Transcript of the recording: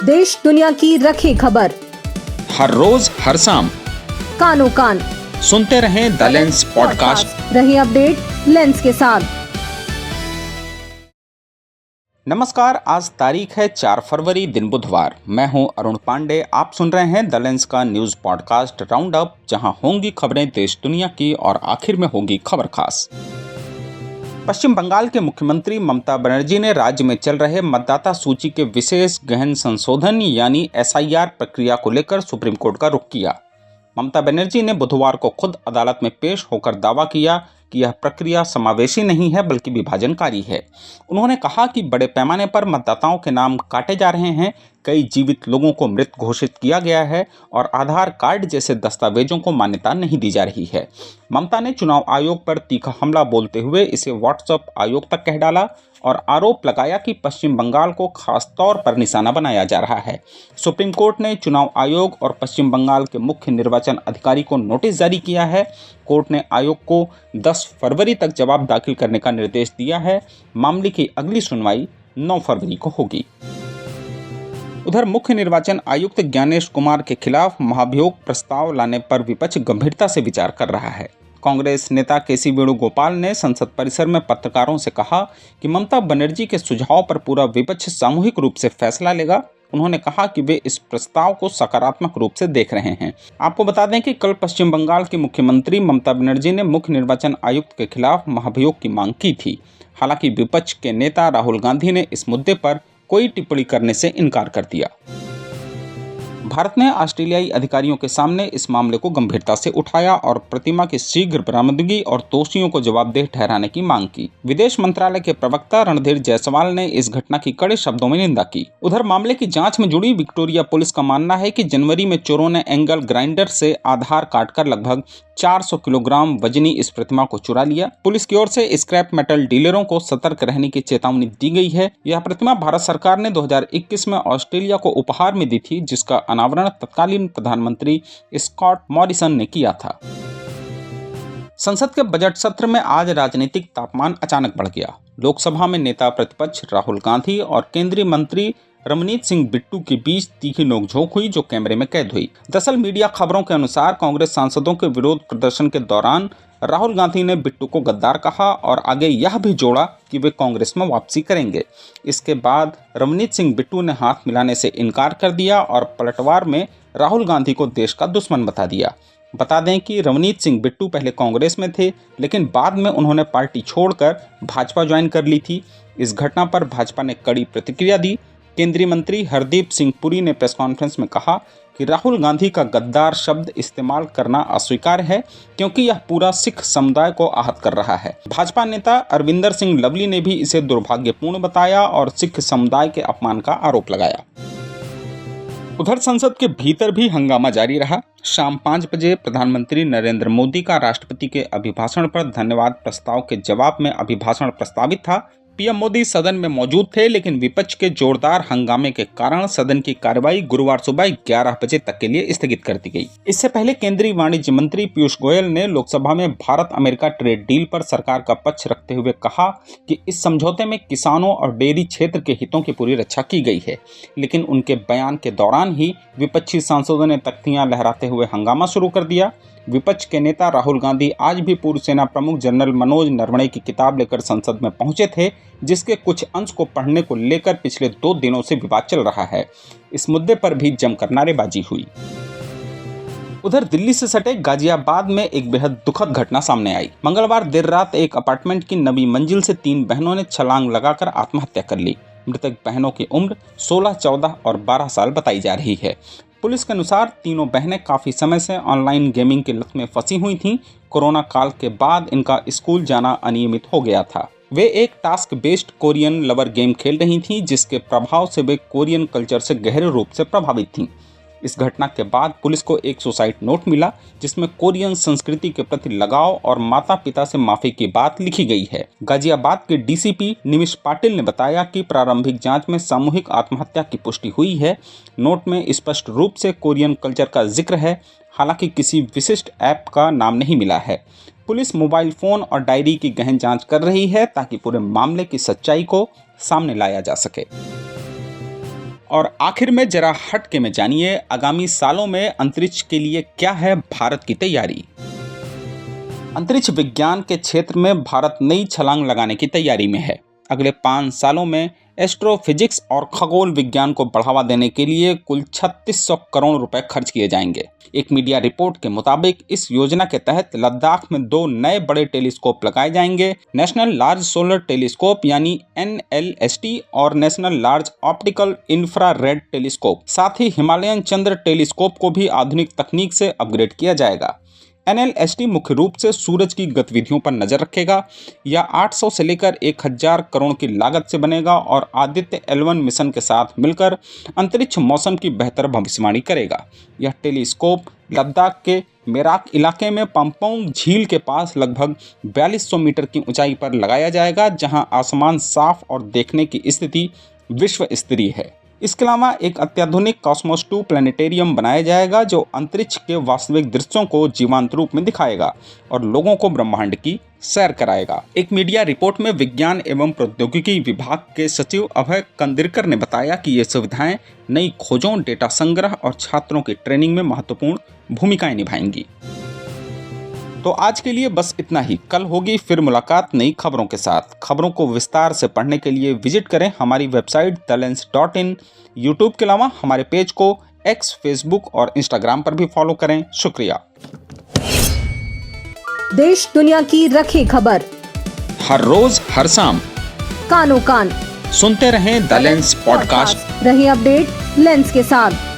देश दुनिया की रखी खबर, हर रोज हर शाम कानों कान सुनते रहें द लेंस पॉडकास्ट। रहिए अपडेट लेंस के साथ। नमस्कार, आज तारीख है 4 फरवरी, दिन बुधवार। मैं हूं अरुण पांडे। आप सुन रहे हैं द लेंस का न्यूज पॉडकास्ट राउंड अप, जहां होंगी खबरें देश दुनिया की और आखिर में होगी खबर खास। पश्चिम बंगाल के मुख्यमंत्री ममता बनर्जी ने राज्य में चल रहे मतदाता सूची के विशेष गहन संशोधन यानी SIR प्रक्रिया को लेकर सुप्रीम कोर्ट का रुख किया। ममता बनर्जी ने बुधवार को खुद अदालत में पेश होकर दावा किया कि यह प्रक्रिया समावेशी नहीं है बल्कि विभाजनकारी है। उन्होंने कहा कि बड़े पैमाने पर मतदाताओं के नाम काटे जा रहे हैं, कई जीवित लोगों को मृत घोषित किया गया है और आधार कार्ड जैसे दस्तावेजों को मान्यता नहीं दी जा रही है। ममता ने चुनाव आयोग पर तीखा हमला बोलते हुए इसे व्हाट्सएप आयोग तक कह डाला और आरोप लगाया कि पश्चिम बंगाल को खास तौर पर निशाना बनाया जा रहा है। सुप्रीम कोर्ट ने चुनाव आयोग और पश्चिम बंगाल के मुख्य निर्वाचन अधिकारी को नोटिस जारी किया है। कोर्ट ने आयोग को 10 फरवरी तक जवाब दाखिल करने का निर्देश दिया है। मामले की अगली सुनवाई 9 फरवरी को होगी। उधर मुख्य निर्वाचन आयुक्त ज्ञानेश कुमार के खिलाफ महाभियोग प्रस्ताव लाने पर विपक्ष गंभीरता से विचार कर रहा है। कांग्रेस नेता KC वेणुगोपाल ने संसद परिसर में पत्रकारों से कहा कि ममता बनर्जी के सुझाव पर पूरा विपक्ष सामूहिक रूप से फैसला लेगा। उन्होंने कहा कि वे इस प्रस्ताव को सकारात्मक रूप से देख रहे हैं। आपको बता दें कि कल पश्चिम बंगाल की मुख्यमंत्री ममता बनर्जी ने मुख्य निर्वाचन आयुक्त के खिलाफ महाभियोग की मांग की थी। हालांकि विपक्ष के नेता राहुल गांधी ने इस मुद्दे पर कोई टिप्पणी करने से इनकार कर दिया। भारत ने ऑस्ट्रेलियाई अधिकारियों के सामने इस मामले को गंभीरता से उठाया और प्रतिमा की शीघ्र बरामदगी और दोषियों को जवाबदेह ठहराने की मांग की। विदेश मंत्रालय के प्रवक्ता रणधीर जायसवाल ने इस घटना की कड़े शब्दों में निंदा की। उधर मामले की जांच में जुड़ी विक्टोरिया पुलिस का मानना है कि जनवरी में चोरों ने एंगल ग्राइंडर से आधार काटकर लगभग 400 किलोग्राम वजनी इस प्रतिमा को चुरा लिया। पुलिस की ओर से स्क्रैप मेटल डीलरों को सतर्क रहने की चेतावनी दी गई है। यह प्रतिमा भारत सरकार ने 2021 में ऑस्ट्रेलिया को उपहार में दी थी, जिसका अनावरण तत्कालीन प्रधानमंत्री स्कॉट मॉरिसन ने किया था। संसद के बजट सत्र में आज राजनीतिक तापमान अचानक बढ़ गया। लोकसभा में नेता प्रतिपक्ष राहुल गांधी और केंद्रीय मंत्री रमनीत सिंह बिट्टू के बीच तीखी नोकझोंक हुई, जो कैमरे में कैद हुई। दरअसल मीडिया खबरों के अनुसार कांग्रेस सांसदों के विरोध प्रदर्शन के दौरान राहुल गांधी ने बिट्टू को गद्दार कहा और आगे यह भी जोड़ा कि वे कांग्रेस में वापसी करेंगे। इसके बाद रमनीत सिंह बिट्टू ने हाथ मिलाने से इनकार कर दिया और पलटवार में राहुल गांधी को देश का दुश्मन बता दिया। बता दें कि रमनीत सिंह बिट्टू पहले कांग्रेस में थे, लेकिन बाद में उन्होंने पार्टी छोड़कर भाजपा ज्वाइन कर ली थी। इस घटना पर भाजपा ने कड़ी प्रतिक्रिया दी। केंद्रीय मंत्री हरदीप सिंह पुरी ने प्रेस कॉन्फ्रेंस में कहा कि राहुल गांधी का गद्दार शब्द इस्तेमाल करना अस्वीकार्य है, क्योंकि यह पूरा सिख समुदाय को आहत कर रहा है। भाजपा नेता अरविंदर सिंह लवली ने भी इसे दुर्भाग्यपूर्ण बताया और सिख समुदाय के अपमान का आरोप लगाया। उधर संसद के भीतर भी हंगामा जारी रहा। शाम 5 बजे प्रधानमंत्री नरेंद्र मोदी का राष्ट्रपति के अभिभाषण पर धन्यवाद प्रस्ताव के जवाब में अभिभाषण प्रस्तावित था। पीएम मोदी सदन में मौजूद थे, लेकिन विपक्ष के जोरदार हंगामे के कारण सदन की कार्रवाई गुरुवार सुबह 11 बजे तक के लिए स्थगित कर दी गई। इससे पहले केंद्रीय वाणिज्य मंत्री पीयूष गोयल ने लोकसभा में भारत अमेरिका ट्रेड डील पर सरकार का पक्ष रखते हुए कहा कि इस समझौते में किसानों और डेयरी क्षेत्र के हितों की पूरी रक्षा की गई है। लेकिन उनके बयान के दौरान ही विपक्षी सांसदों ने तख्तियां लहराते हुए हंगामा शुरू कर दिया। विपक्ष के नेता राहुल गांधी आज भी पूर्व सेना प्रमुख जनरल मनोज नरवणे की किताब लेकर संसद में पहुंचे थे, जिसके कुछ अंश को पढ़ने को लेकर पिछले 2 दिनों से विवाद चल रहा है। इस मुद्दे पर भी जमकर नारेबाजी हुई। उधर दिल्ली से सटे गाजियाबाद में एक बेहद दुखद घटना सामने आई। मंगलवार देर रात एक अपार्टमेंट की 9वीं मंजिल से 3 बहनों ने छलांग लगाकर आत्महत्या कर ली। मृतक बहनों की उम्र 16, 14 और 12 साल बताई जा रही है। पुलिस के अनुसार तीनों बहनें काफ़ी समय से ऑनलाइन गेमिंग की लत में फंसी हुई थीं। कोरोना काल के बाद इनका स्कूल जाना अनियमित हो गया था। वे एक task based Korean lover game खेल रही थीं, जिसके प्रभाव से वे कोरियन कल्चर से गहरे रूप से प्रभावित थीं। इस घटना के बाद पुलिस को एक सुसाइड नोट मिला, जिसमें कोरियन संस्कृति के प्रति लगाव और माता पिता से माफी की बात लिखी गई है। गाजियाबाद के डीसीपी निमिष पाटिल ने बताया कि प्रारंभिक जांच में सामूहिक आत्महत्या की पुष्टि हुई है। नोट में स्पष्ट रूप से कोरियन कल्चर का जिक्र है, हालांकि किसी विशिष्ट ऐप का नाम नहीं मिला है। पुलिस मोबाइल फोन और डायरी की गहन जांच कर रही है ताकि पूरे मामले की सच्चाई को सामने लाया जा सके। और आखिर में जरा हटके में जानिए आगामी सालों में अंतरिक्ष के लिए क्या है भारत की तैयारी। अंतरिक्ष विज्ञान के क्षेत्र में भारत नई छलांग लगाने की तैयारी में है। अगले 5 सालों में एस्ट्रोफिजिक्स और खगोल विज्ञान को बढ़ावा देने के लिए कुल 3600 करोड़ रुपए खर्च किए जाएंगे। एक मीडिया रिपोर्ट के मुताबिक इस योजना के तहत लद्दाख में 2 नए बड़े टेलीस्कोप लगाए जाएंगे, नेशनल लार्ज सोलर टेलीस्कोप यानी NLST और national large optical infrared telescope. साथ ही हिमालयन चंद्र टेलीस्कोप को भी आधुनिक तकनीक से अपग्रेड किया जाएगा। NLST मुख्य रूप से सूरज की गतिविधियों पर नजर रखेगा। यह 800 से लेकर 1000 करोड़ की लागत से बनेगा और आदित्य L1 मिशन के साथ मिलकर अंतरिक्ष मौसम की बेहतर भविष्यवाणी करेगा। यह टेलीस्कोप लद्दाख के मेराक इलाके में पम्पोंग झील के पास लगभग 4200 मीटर की ऊंचाई पर लगाया जाएगा, जहां आसमान साफ और देखने की स्थिति विश्व स्तरीय है। इसके अलावा एक अत्याधुनिक कॉस्मोस 2 प्लानिटेरियम बनाया जाएगा जो अंतरिक्ष के वास्तविक दृश्यों को जीवंत रूप में दिखाएगा और लोगों को ब्रह्मांड की सैर कराएगा। एक मीडिया रिपोर्ट में विज्ञान एवं प्रौद्योगिकी विभाग के सचिव अभय कंदिरकर ने बताया कि ये सुविधाएं नई खोजों, डेटा संग्रह और छात्रों की ट्रेनिंग में महत्वपूर्ण भूमिकाएं निभाएंगी। तो आज के लिए बस इतना ही। कल होगी फिर मुलाकात नई खबरों के साथ। खबरों को विस्तार से पढ़ने के लिए विजिट करें हमारी वेबसाइट thelens.in। यूट्यूब के अलावा हमारे पेज को X, फेसबुक और इंस्टाग्राम पर भी फॉलो करें। शुक्रिया। देश दुनिया की रखी खबर हर रोज हर शाम कानो कान सुनते रहें द लेंस पॉडकास्ट। रहे अपडेट लेंस के साथ।